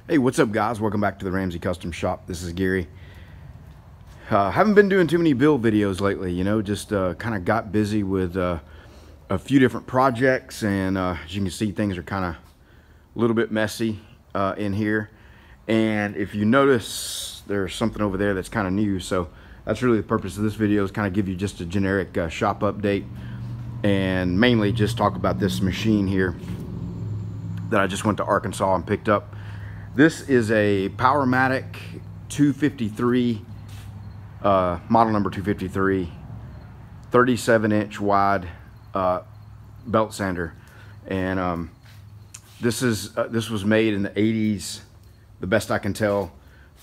Hey, what's up guys? Welcome back to the Ramsey Custom Shop. This is Gary. Haven't been doing too many build videos lately, just kind of got busy with a few different projects, and as you can see, things are kind of a little bit messy in here. And if you notice, there's something over there that's kind of new, so that's really the purpose of this video, is kind of give you just a generic shop update, and mainly just talk about this machine here that I just went to Arkansas and picked up. This is a Powermatic 253, model number 253, 37-inch wide belt sander, and this was made in the 80s. The best I can tell,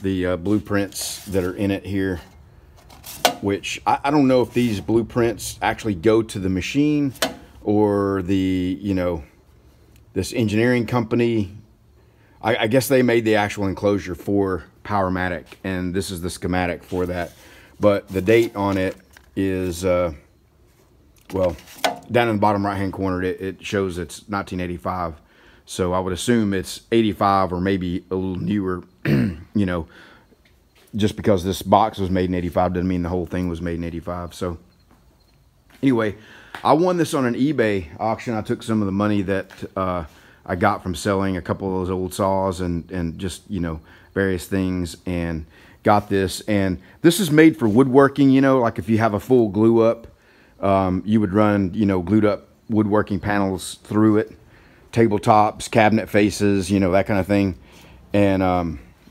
the blueprints that are in it here, which I don't know if these blueprints actually go to the machine or the this engineering company. I guess they made the actual enclosure for Powermatic, and this is the schematic for that. But the date on it is, well, down in the bottom right hand corner, it shows it's 1985. So I would assume it's 85 or maybe a little newer. Just because this box was made in 85 doesn't mean the whole thing was made in 85. So anyway, I won this on an eBay auction. I took some of the money that I got from selling a couple of those old saws and just various things, and got this. And this is made for woodworking. Like if you have a full glue up, you would run glued up woodworking panels through it, tabletops, cabinet faces, that kind of thing. And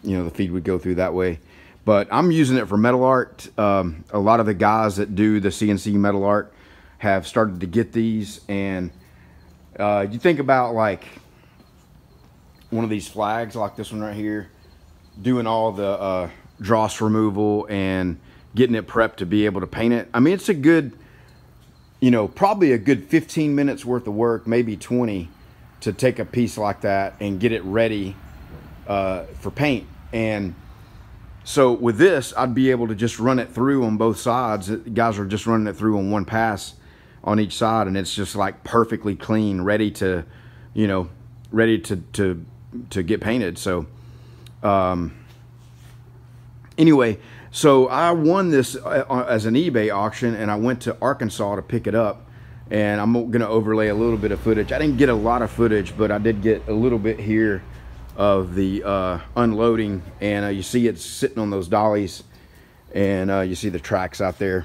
the feed would go through that way. But I'm using it for metal art. A lot of the guys that do the CNC metal art have started to get these, and you think about like one of these flags like this one right here, doing all the dross removal and getting it prepped to be able to paint it. I mean, it's a good, probably a good 15 minutes worth of work, maybe 20, to take a piece like that and get it ready for paint. And so with this, I'd be able to just run it through on both sides. Guys are just running it through on one pass on each side, and it's just like perfectly clean, ready to, ready to get painted. So anyway, so I won this as an eBay auction, and I went to Arkansas to pick it up, and I'm going to overlay a little bit of footage. I didn't get a lot of footage, but I did get a little bit here of the unloading, and you see it's sitting on those dollies, and you see the tracks out there.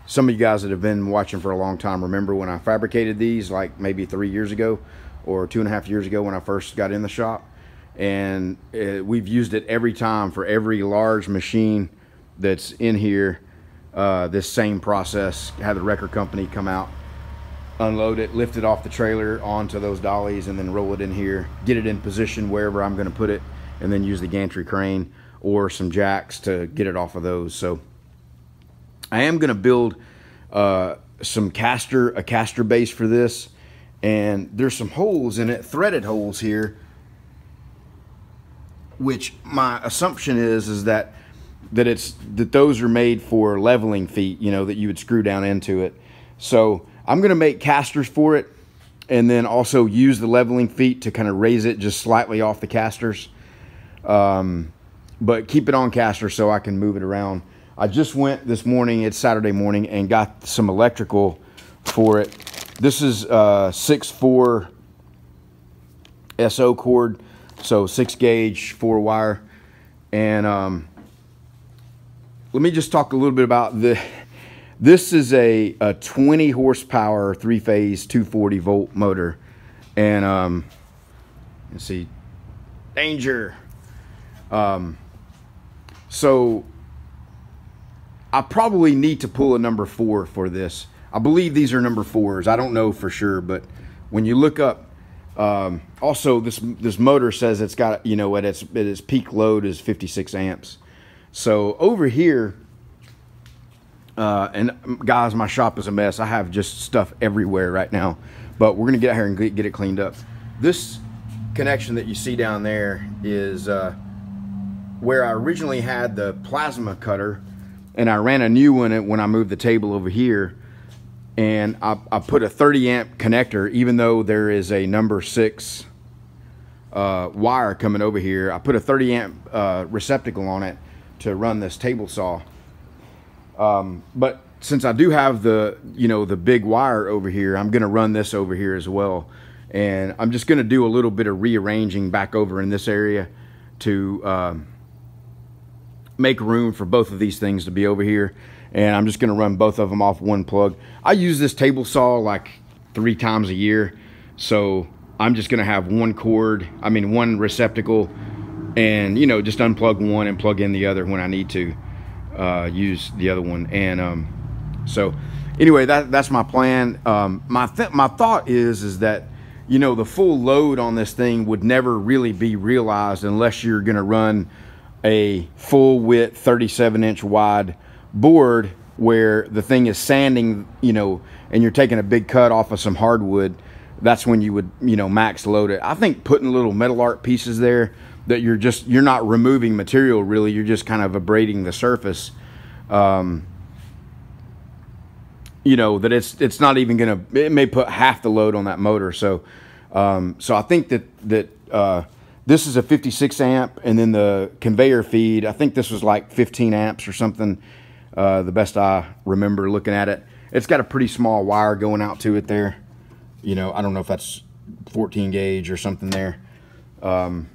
Some of you guys that have been watching for a long time remember when I fabricated these, like maybe 3 years ago or 2.5 years ago when I first got in the shop. And we've used it every time for every large machine that's in here. This same process, have the wrecker company come out, unload it, lift it off the trailer onto those dollies, and then roll it in here, get it in position wherever I'm going to put it, and then use the gantry crane or some jacks to get it off of those. So I am going to build a caster base for this, and there's some holes in it, threaded holes here, which my assumption is that those are made for leveling feet, that you would screw down into it. So I'm going to make casters for it, and then also use the leveling feet to kind of raise it just slightly off the casters, but keep it on casters so I can move it around. I just went this morning, it's Saturday morning, and got some electrical for it. This is 6/4 SO cord, so 6 gauge 4 wire. And let me just talk a little bit about this is a 20 horsepower 3-phase 240 volt motor. And let's see, danger. So I probably need to pull a number 4 for this. I believe these are number 4s. I don't know for sure, but when you look up, also this motor says it's got, at its peak load is 56 amps. So over here, and guys, my shop is a mess. I have just stuff everywhere right now, but we're gonna get out here and get it cleaned up. This connection that you see down there is where I originally had the plasma cutter, and I ran a new one when I moved the table over here, and I put a 30 amp connector, even though there is a number 6 wire coming over here. I put a 30 amp receptacle on it to run this table saw. But since I do have the, the big wire over here, I'm going to run this over here as well. And I'm just going to do a little bit of rearranging back over in this area to make room for both of these things to be over here. And I'm just going to run both of them off one plug. I use this table saw like 3 times a year. So I'm just going to have one receptacle, and, just unplug one and plug in the other when I need to use the other one. And so anyway, that's my plan. My thought is that, the full load on this thing would never really be realized unless you're going to run a full width 37-inch wide board where the thing is sanding, and you're taking a big cut off of some hardwood. That's when you would, max load it. I think putting little metal art pieces there that you're not removing material really, you're just kind of abrading the surface. That it's not even gonna, it may put half the load on that motor. So I think that this is a 56 amp, and then the conveyor feed, I think this was like 15 amps or something, the best I remember looking at it. It's got a pretty small wire going out to it there. I don't know if that's 14 gauge or something there. But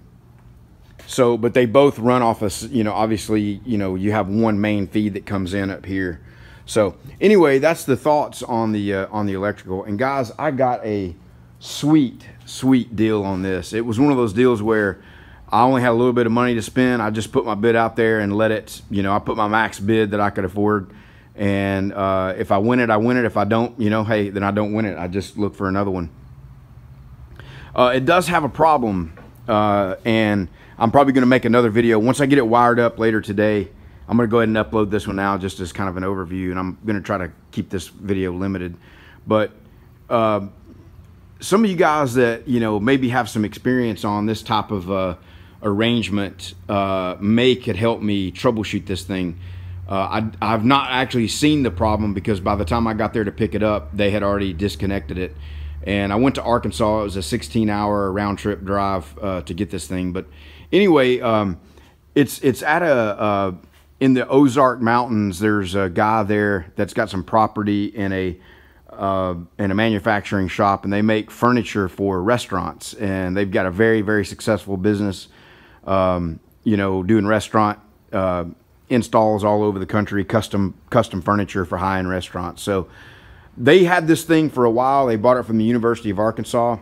they both run off of, obviously, you have one main feed that comes in up here. So anyway, that's the thoughts on the electrical. And guys, I got a sweet deal on this. It was one of those deals where I only had a little bit of money to spend. I just put my bid out there and let it, I put my max bid that I could afford. And if I win it, I win it. If I don't, hey, then I don't win it. I just look for another one. It does have a problem, and I'm probably going to make another video once I get it wired up later today. I'm going to go ahead and upload this one now just as kind of an overview, and I'm going to try to keep this video limited. But some of you guys that, maybe have some experience on this type of arrangement could help me troubleshoot this thing. I've not actually seen the problem because by the time I got there to pick it up, they had already disconnected it. And I went to Arkansas. It was a 16-hour round-trip drive to get this thing. But anyway, it's at in the Ozark Mountains. There's a guy there that's got some property in a manufacturing shop, and they make furniture for restaurants. And they've got a very, very successful business, doing restaurant installs all over the country, custom furniture for high-end restaurants. So they had this thing for a while. They bought it from the University of Arkansas,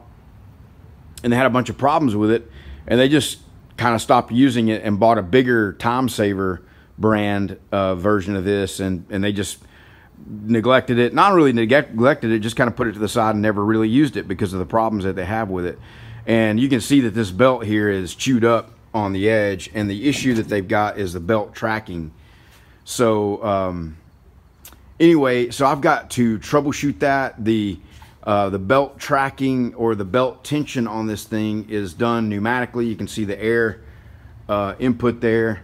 and they had a bunch of problems with it, and they just kind of stopped using it and bought a bigger Timesaver brand version of this, and they just neglected it. Not really neglected it, just kind of put it to the side and never really used it because of the problems that they have with it. And you can see that this belt here is chewed up on the edge, and the issue that they've got is the belt tracking. So anyway, so I've got to troubleshoot that. The belt tracking or the belt tension on this thing is done pneumatically. You can see the air input there.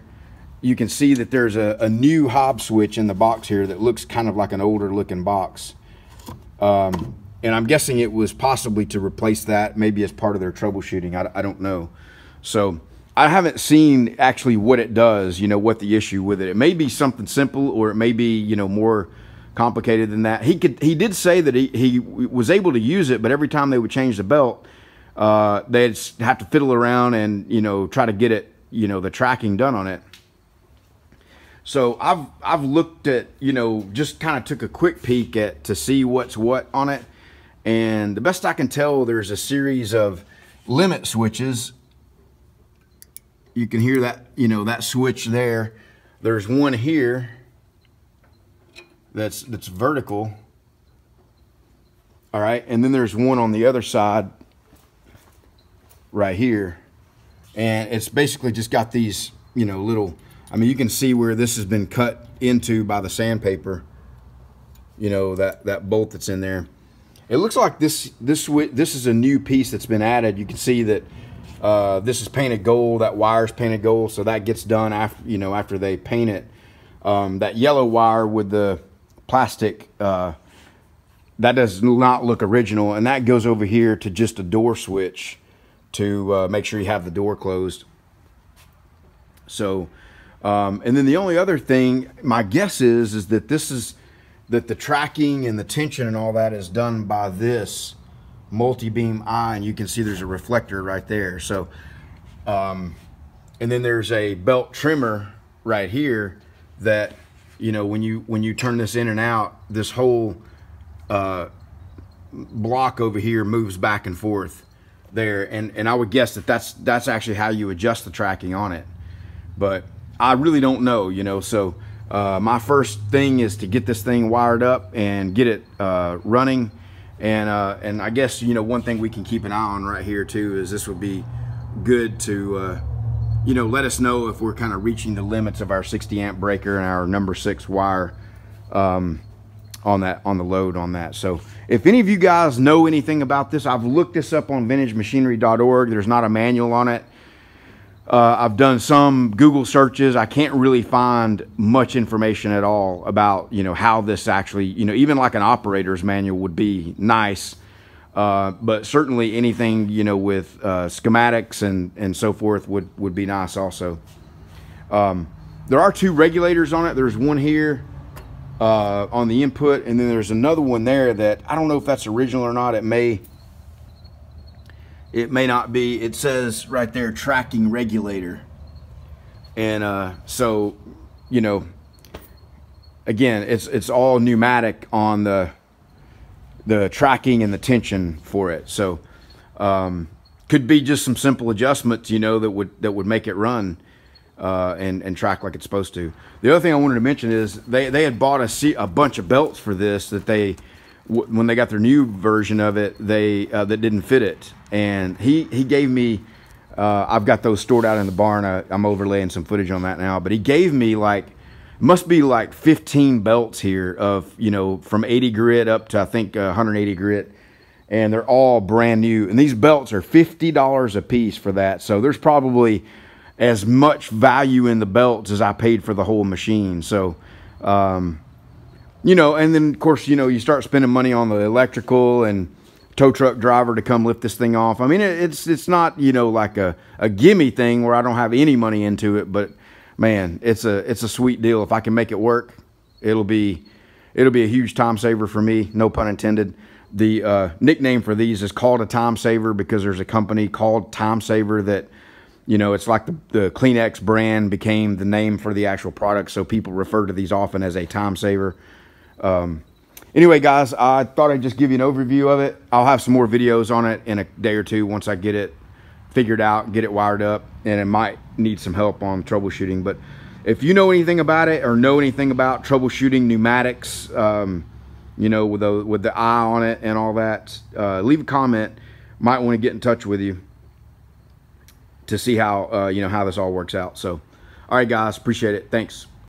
You can see that there's a new hob switch in the box here that looks kind of like an older looking box. And I'm guessing it was possibly to replace that, maybe as part of their troubleshooting. I don't know. So I haven't seen actually what it does, what the issue with it. It may be something simple, or it may be, more complicated than that. He did say that he was able to use it, but every time they would change the belt, they'd have to fiddle around and, try to get it, the tracking done on it. So I've looked at, just kind of took a quick peek to see what's what on it. And the best I can tell, there's a series of limit switches. You can hear that, that switch there. There's one here that's vertical. All right, and then there's one on the other side right here. And it's basically just got these, little, you can see where this has been cut into by the sandpaper, that bolt that's in there. It looks like this is a new piece that's been added. You can see that this is painted gold, that wire's painted gold, so that gets done after, after they paint it. That yellow wire with the plastic, that does not look original, and that goes over here to just a door switch to make sure you have the door closed. So, and then the only other thing, my guess is that that the tracking and the tension and all that is done by this multi-beam eye, and you can see there's a reflector right there. So, and then there's a belt trimmer right here that, you know, when you turn this in and out, this whole block over here moves back and forth there, and I would guess that that's actually how you adjust the tracking on it, but I really don't know, you know. So my first thing is to get this thing wired up and get it running, and I guess, you know, one thing we can keep an eye on right here too is this would be good to you know, let us know if we're kind of reaching the limits of our 60 amp breaker and our number 6 wire on the load on that. So if any of you guys know anything about this, I've looked this up on vintagemachinery.org. There's not a manual on it. I've done some Google searches. I can't really find much information at all about, you know, how this actually, you know, even like an operator's manual would be nice. But certainly anything, you know, with schematics and so forth would be nice also. There are 2 regulators on it. There's one here on the input, and then there's another one there that I don't know if that's original or not. It may not be. It says right there, tracking regulator. And so, you know, again, it's all pneumatic on the tracking and the tension for it. So could be just some simple adjustments, you know, that would make it run and track like it's supposed to. The other thing I wanted to mention is they had bought a bunch of belts for this that when they got their new version of it, that didn't fit it, and he gave me I've got those stored out in the barn. I'm overlaying some footage on that now, but he gave me like, must be like 15 belts here of, you know, from 80 grit up to I think 180 grit, and they're all brand new, and these belts are $50 a piece for that. So there's probably as much value in the belts as I paid for the whole machine. So you know, and then of course, you know, you start spending money on the electrical and tow truck driver to come lift this thing off. I mean, it's not, you know, like a gimme thing where I don't have any money into it, but man, it's a sweet deal. If I can make it work, it'll be a huge time saver for me, no pun intended. The nickname for these is called a time saver because there's a company called Timesaver that, you know, it's like the Kleenex brand became the name for the actual product, so people refer to these often as a time saver. Anyway, guys, I thought I'd just give you an overview of it. I'll have some more videos on it in a day or two once I get it figured out, get it wired up, and it might need some help on troubleshooting. But if you know anything about it or know anything about troubleshooting pneumatics, you know, with the eye on it and all that, leave a comment. Might want to get in touch with you to see how you know, how this all works out. So all right, guys, appreciate it. Thanks.